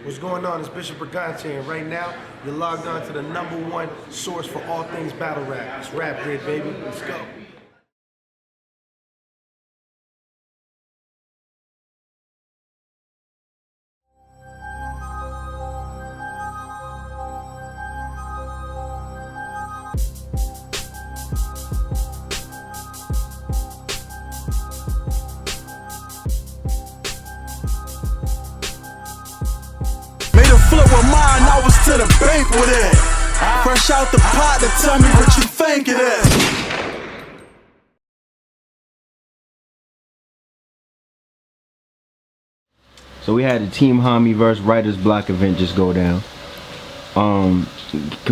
What's going on? It's Bishop Brigante, and right now you're logged on to the #1 source for all things battle rap. It's Rap Day, baby. Let's go. Made a flip with mine, I was to the bank with it. Fresh out the pot to tell me what you think it is. So we had the Team Homi versus Writers Block event just go down. Can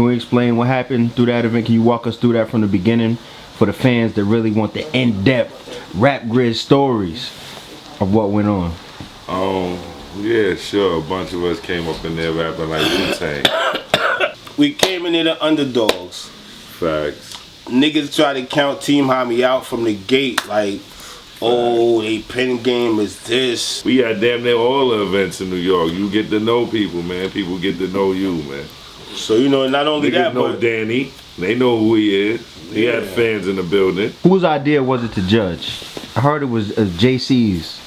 we explain what happened through that event? Can you walk us through that from the beginning for the fans that really want the in-depth rap grid stories of what went on? Yeah, sure. A bunch of us came up in there rapping like Wu-Tang. We came in there the underdogs. Facts. Niggas try to count Team Homi out from the gate like, oh, they pen game is this. We had damn near all the events in New York. You get to know people, man. People get to know you, man. So, you know, not only Niggas that, know but Danny. They know who he is. He had fans in the building. Whose idea was it to judge? I heard it was JC's.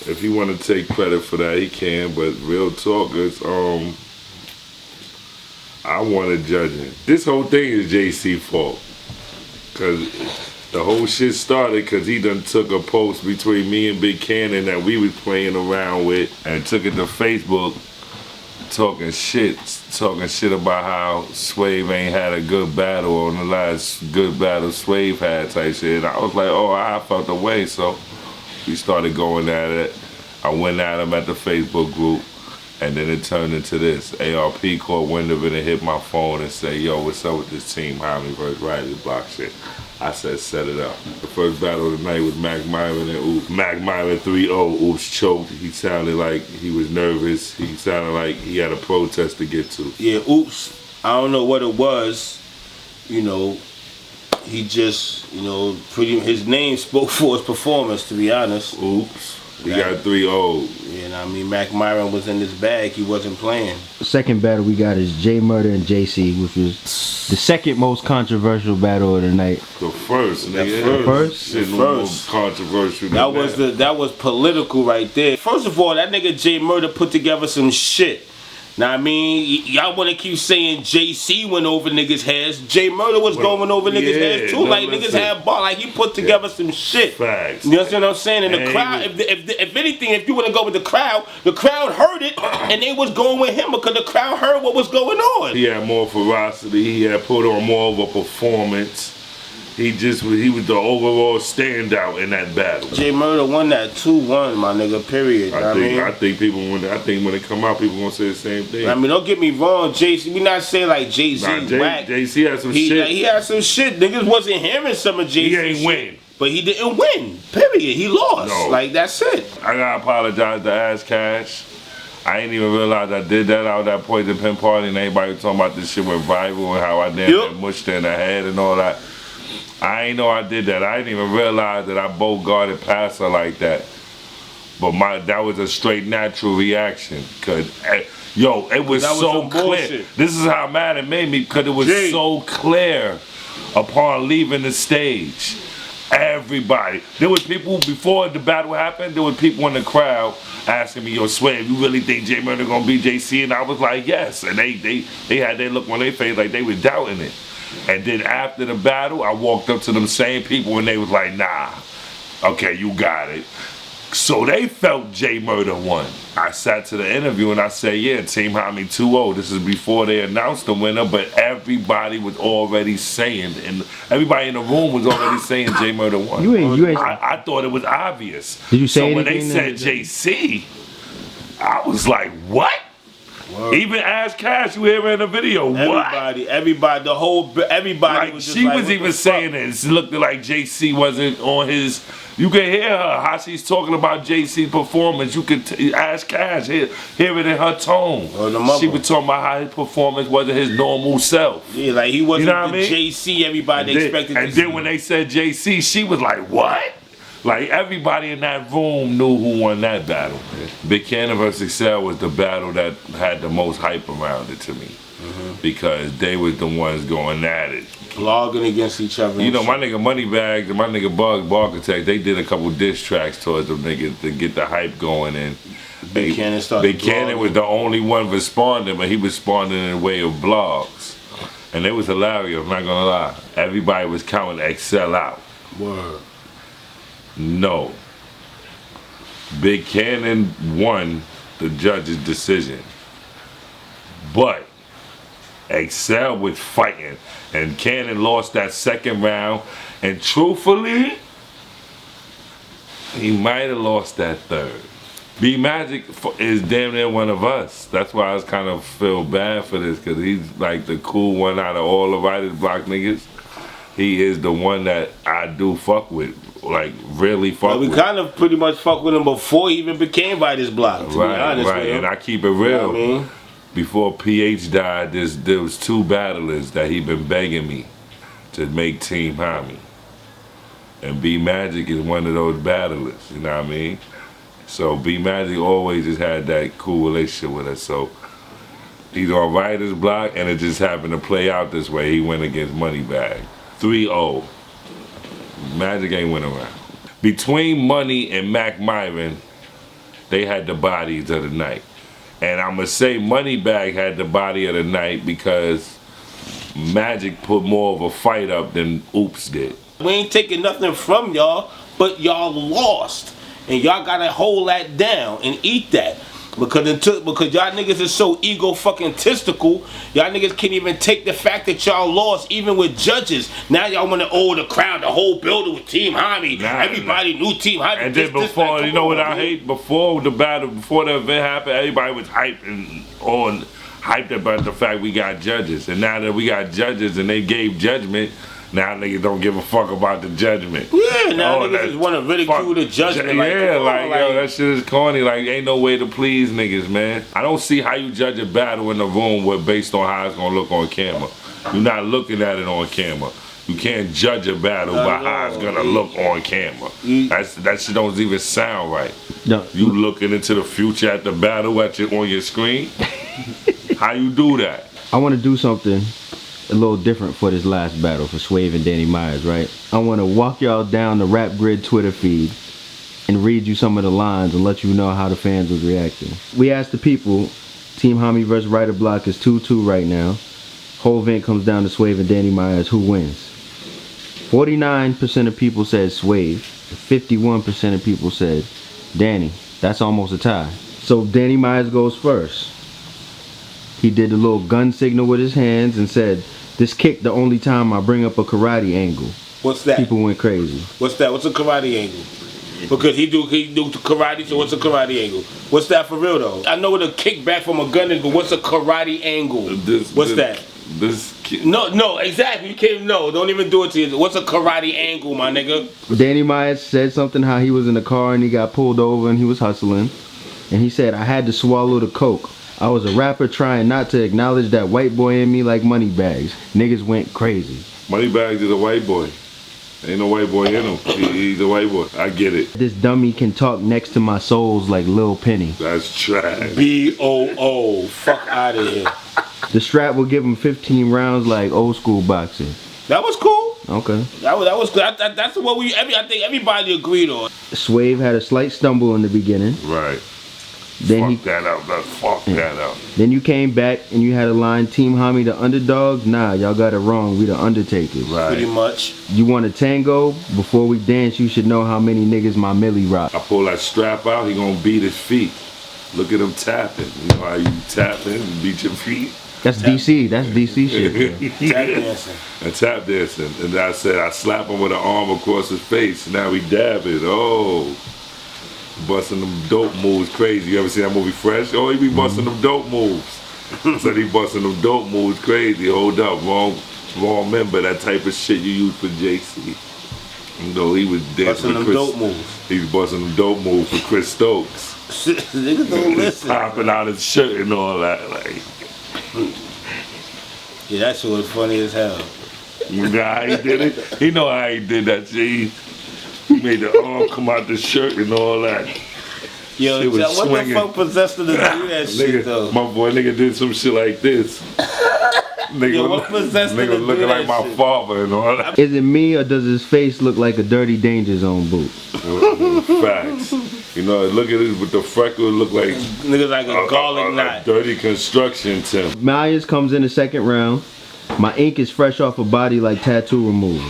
If he want to take credit for that, he can. But real talk is, I wanted judging. This whole thing is JC's fault. Cause the whole shit started because he done took a post between me and Big Cannon that we was playing around with and took it to Facebook talking shit about how Swave ain't had a good battle on the last good battle Swave had type shit. And I was like, oh, I felt the way, so we started going at it. I went at him at the Facebook group, and then it turned into this. ARP caught wind of it and hit my phone and said, yo, what's up with this Team Homi versus Writers Block shit? I said, set it up. The first battle of the night was Mac Myron and Oops. Mac Myron 3-0, Oops choked. He sounded like he was nervous. He sounded like he had a protest to get to. yeah, Oops, I don't know what it was, you know, he just, you know, his name spoke for his performance, to be honest. Oops. He got 3-0. You know, I mean, Mac Myron was in his bag. He wasn't playing. The second battle we got is J Murder and JC, which was the second most controversial battle of the night. The first, nigga. The first? Shit, no more controversial than That was political right there. First of all, that nigga J Murder put together some shit. Now I mean, y'all wanna keep saying JC went over niggas' heads. J Murder was going over niggas' heads too. Like niggas had ball. Like he put together some shit. Facts. You understand what I'm saying? And the crowd, if anything, if you wanna go with the crowd heard it, and they was going with him because the crowd heard what was going on. He had more ferocity. He had put on more of a performance. He was the overall standout in that battle. J Murder won that 2-1, my nigga. Period. I think when it come out, people gonna say the same thing. I mean, don't get me wrong, JC. We not saying like JC whack. JC had some shit. Like, he had some shit. Niggas wasn't hearing some of JC. He ain't win. But he didn't win. Period. He lost. No. Like that's it. I gotta apologize to Ass Cash. I ain't even realize I did that out that Poison Pen party, and everybody was talking about this shit went viral and how I damn mushed in the head and all that. I ain't know I did that. I didn't even realize that I bogarted past her like that. But that was a straight natural reaction. Cause yo, it was so clear. This is how mad it made me, because it was so clear upon leaving the stage. Everybody. There was people before the battle happened, there was people in the crowd asking me, yo, Swave, you really think J Murder gonna beat JC? And I was like, yes. And they had their look on their face like they was doubting it. And then after the battle, I walked up to them same people and they was like, nah, okay, you got it. So they felt J Murder won. I sat to the interview and I said, yeah, Team Homi 2-0. This is before they announced the winner, but everybody was already saying, and everybody in the room was already saying J Murder won. You ain't. I thought it was obvious. Did you say so anything? When they said JC, I was like, what? Word. Even Ass Cash, you hear in the video. Everybody, like, was just she like, was even saying it. It looked like JC wasn't on his. You can hear her how she's talking about JC's performance. You could Ask Cash, hear it in her tone. She was talking about how his performance wasn't his normal self. Yeah, like he wasn't JC everybody expected. And then when they said JC, she was like, what? Like everybody in that room knew who won that battle. Big Cannon vs. Excel was the battle that had the most hype around it to me. Because they was the ones going at it. Logging against each other. You know, my nigga Moneybags and my nigga Bloque, they did a couple diss tracks towards them niggas to get the hype going. And Big Cannon started Big Cannon was the only one responding, but he responded in a way of blogs. And it was hilarious, I'm not gonna lie. Everybody was counting Excel out. Word. No. Big Cannon won the judge's decision. But Excel was fighting, and Cannon lost that second round, and truthfully, he might have lost that third. B Magic is damn near one of us. That's why I kind of feel bad for this, because he's like the cool one out of all the Writer's Block niggas. He is the one that I do fuck with, like really fuck with. We kind of pretty much fuck with him before he even became Writer's Block, to be honest with him. And I keep it real. You know what I mean? Before PH died, there was two battlers that he been begging me to make Team Homi. And B Magic is one of those battlers, you know what I mean? So B Magic always just had that cool relationship with us. So he's on Writer's Block, and it just happened to play out this way. He went against Moneybag. 3-0. Magic ain't went around. Between Money and Mac Myron, they had the bodies of the night. And I'ma say Moneybag had the body of the night because Magic put more of a fight up than Oops did. We ain't taking nothing from y'all, but y'all lost. And y'all gotta hold that down and eat that. Because y'all niggas is so ego fucking testicle, y'all niggas can't even take the fact that y'all lost even with judges. Now y'all wanna the crowd, the whole building with Team Homi. Everybody knew Team Homi. And then before, you know what I hate? Before the battle, before the event happened, everybody was hyped about the fact we got judges. And now that we got judges and they gave judgment, now niggas don't give a fuck about the judgment. Yeah, now niggas just want to ridicule the judgment. Yo, that shit is corny. Like, ain't no way to please niggas, man. I don't see how you judge a battle in the room based on how it's gonna look on camera. You're not looking at it on camera. You can't judge a battle by how it's gonna look on camera. That shit don't even sound right. No. You looking into the future at the battle on your screen? How you do that? I want to do something a little different for this last battle for Swave and Danny Myers, right? I want to walk y'all down the Rap Grid Twitter feed and read you some of the lines and let you know how the fans was reacting. We asked the people, Team Homi vs. Writer's Block is 2-2 right now. Whole event comes down to Swave and Danny Myers. Who wins? 49% of people said Swave. 51% of people said Danny. That's almost a tie. So Danny Myers goes first. He did a little gun signal with his hands and said, "This kick the only time I bring up a karate angle." What's that? People went crazy. What's that? What's a karate angle? Because he do karate, so what's a karate angle? What's that for real though? I know what a kickback from a gun is, but what's a karate angle? What's that? No, exactly. You can't. No, don't even do it to you. What's a karate angle, my nigga? Danny Myers said something how he was in the car and he got pulled over and he was hustling, and he said, "I had to swallow the coke. I was a rapper trying not to acknowledge that white boy in me like Moneybags." Niggas went crazy. Moneybags is a white boy. Ain't no white boy in him. He's a white boy. I get it. This dummy can talk next to my souls like Lil Penny. That's trash. B-O-O. Fuck out of here. The strap will give him 15 rounds like old school boxing. That was cool. Okay. That was good. That's what I think everybody agreed on. Swave had a slight stumble in the beginning. Right. Then fuck that up. Then you came back and you had a line, Team Homi the underdogs? Nah, y'all got it wrong. We the Undertakers. Right. Pretty much. You want a tango? Before we dance, you should know how many niggas my Millie rock. I pull that strap out, he gonna beat his feet. Look at him tapping. You know how you tap in and beat your feet? That's DC. That's DC shit. Tap dancing. And tap dancing. And I said, I slap him with an arm across his face. Now he dabbing. Oh. Busting them dope moves crazy. You ever seen that movie Fresh? Oh, he be busting them dope moves. I said he busting them dope moves crazy. Hold up, wrong member. That type of shit you use for JC. You know, he was dancing busting them dope moves. He was busting them dope moves for Chris Stokes. Niggas don't listen. Popping out his shirt and all that. Like, yeah, that shit was funny as hell. You know how he did it? He know how he did that shit. You made the arm come out the shirt and all that. Yo, Shit was what swinging. the fuck possessed him to do that shit though? My boy nigga did some shit like this. Nigga, Yo, what possessed him to do looking that like my shit? father and all that. Is it me or does his face look like a Dirty Danger Zone boot? Facts. You know, look at it with the freckle, it look like Niggas like a garlic a knot. dirty construction Tim. Myers comes in the second round. My ink is fresh off a body like tattoo removal.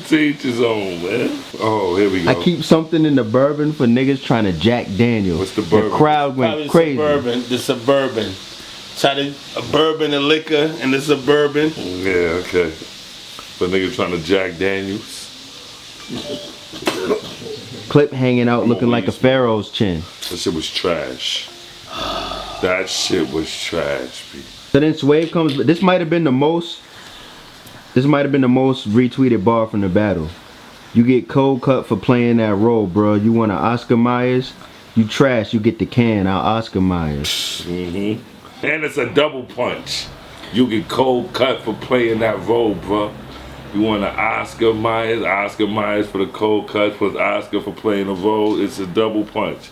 To each his own, man. Oh, here we go. I keep something in the bourbon for niggas trying to Jack Daniels. What's the bourbon? The crowd went Probably crazy. the suburban. Try to bourbon and liquor in the suburban. Yeah, okay. For niggas trying to Jack Daniels. Clip hanging out looking like a pharaoh's chin. That shit was trash. That shit was trash, B. So then Swave comes, but this might have been the most retweeted bar from the battle. You get cold cut for playing that role, bro. You want an Oscar Myers? You trash, you get the can. I'll Oscar Myers. And it's a double punch. You get cold cut for playing that role, bro. You want an Oscar Myers for the cold cut, plus Oscar for playing the role. It's a double punch.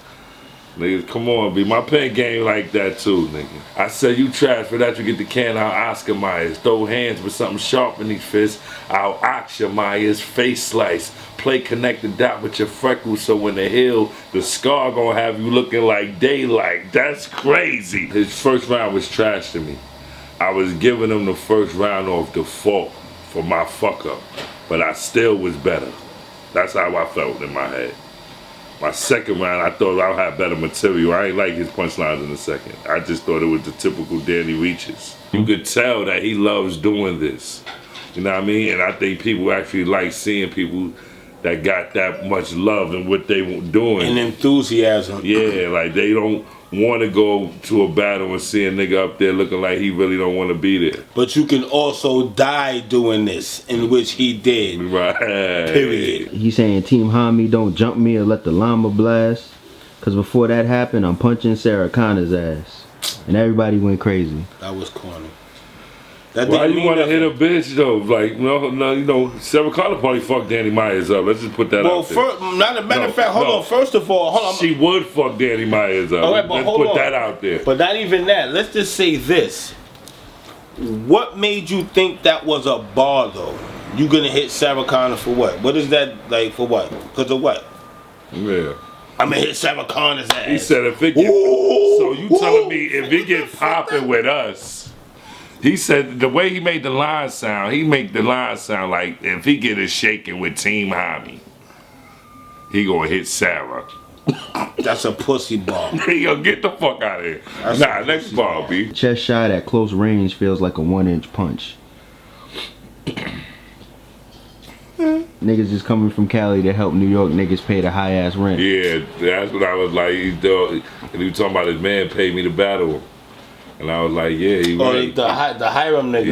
Niggas, come on, B. My pen game like that too, nigga. I said you trash, for that you get the can, I'll Oscar Myers. Throw hands with something sharp in these fists, I'll Oscar Myers. Face slice. Play connect the dot with your freckles, so when the heal, the scar gonna have you looking like daylight. That's crazy. His first round was trash to me. I was giving him the first round off default for my fuck up, but I still was better. That's how I felt in my head. My second round, I thought I had better material. I ain't like his punchlines in the second. I just thought it was the typical Danny Reaches. You could tell that he loves doing this. You know what I mean? And I think people actually like seeing people that got that much love in what they were doing. And enthusiasm. Yeah, like they don't want to go to a battle and see a nigga up there looking like he really don't want to be there. But you can also die doing this, in which he did. Right. Period. He's saying Team Homi don't jump me or let the llama blast. Cause before that happened, I'm punching Sarah Connor's ass. And everybody went crazy. That was corny. That Why didn't you mean want to nothing. hit a bitch though? Like, no, you know, Sarah Connor probably fucked Danny Myers up. Let's just put that Well, out there. not a matter of fact, hold on. First of all, hold on. She would fuck Danny Myers up. All right, but Let's hold put on. that out there. But not even that. Let's just say this. What made you think that was a bar, though? You gonna hit Sarah Connor for what? What is that, like, for what? Because of what? Yeah. I'm gonna hit Sarah Connor's ass. He said if it get, Ooh, so you telling me if it get popping with us, he said the way he made the line sound, he make the line sound like if he get it shaking with Team Homi, he gonna hit Sarah. That's a pussy ball. Yo, get the fuck out of here. Nah, next ball, B. Chest shot at close range feels like a 1-inch punch. Niggas is coming from Cali to help New York niggas pay the high ass rent. Yeah, that's what I was like. And he was talking about his man paid me to battle him. And I was like, yeah, he Oh, right. the Hiram nigga.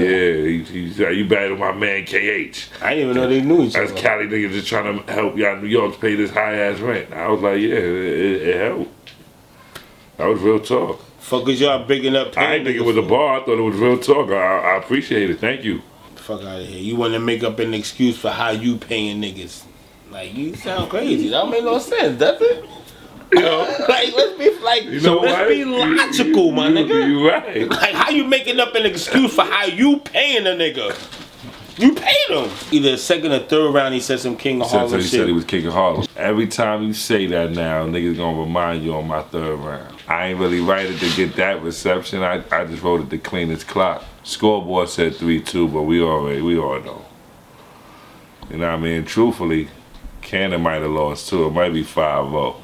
Yeah, he said, you battle my man KH. I didn't even know they knew each That's other. Cali niggas just trying to help y'all New York's pay this high ass rent. I was like, yeah, it helped. That was real talk. Fuckers, y'all bigging up. I didn't think it was a bar. I thought it was real talk. I appreciate it. Thank you. Fuck out of here. You want to make up an excuse for how you paying niggas. Like, you sound crazy. That don't make no sense, does it? You know, Like, let's be like, You know let's what? be logical, my nigga. You right. Like, how you making up an excuse for how you paying a nigga? You paid him. Either second or third round, he said some King of Harlem He shit. said he was King of Harlem. Every time you say that now, niggas gonna remind you on my third round. I ain't really write it to get that reception. I just wrote it to clean its clock. Scoreboard said 3-2, but we all know. You know what I mean? Truthfully, Cannon might have lost too. It might be 5-0.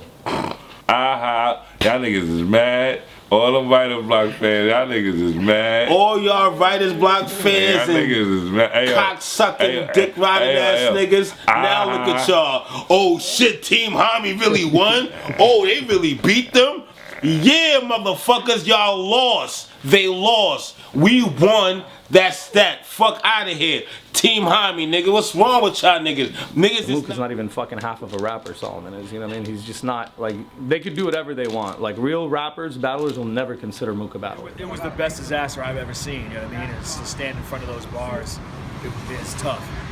Y'all niggas is mad. All them Writer Block fans, y'all niggas is mad. All y'all Writers Block fans Y'all and niggas is mad. Hey, cock sucking, hey, dick riding hey, ass hey, niggas. Now look at y'all. Oh shit, Team Homi really won? Oh, they really beat them? Yeah, motherfuckers, y'all lost. They lost. We won. That's that. Fuck out of here. Team Homi, nigga. What's wrong with y'all niggas? Niggas Luke is is not even fucking half of a rapper, Solomon is, you know what I mean? He's just not, like, they could do whatever they want. Like, real rappers, battlers will never consider Mook a battler. It was the best disaster I've ever seen, you know what I mean? It's to stand in front of those bars. it's tough.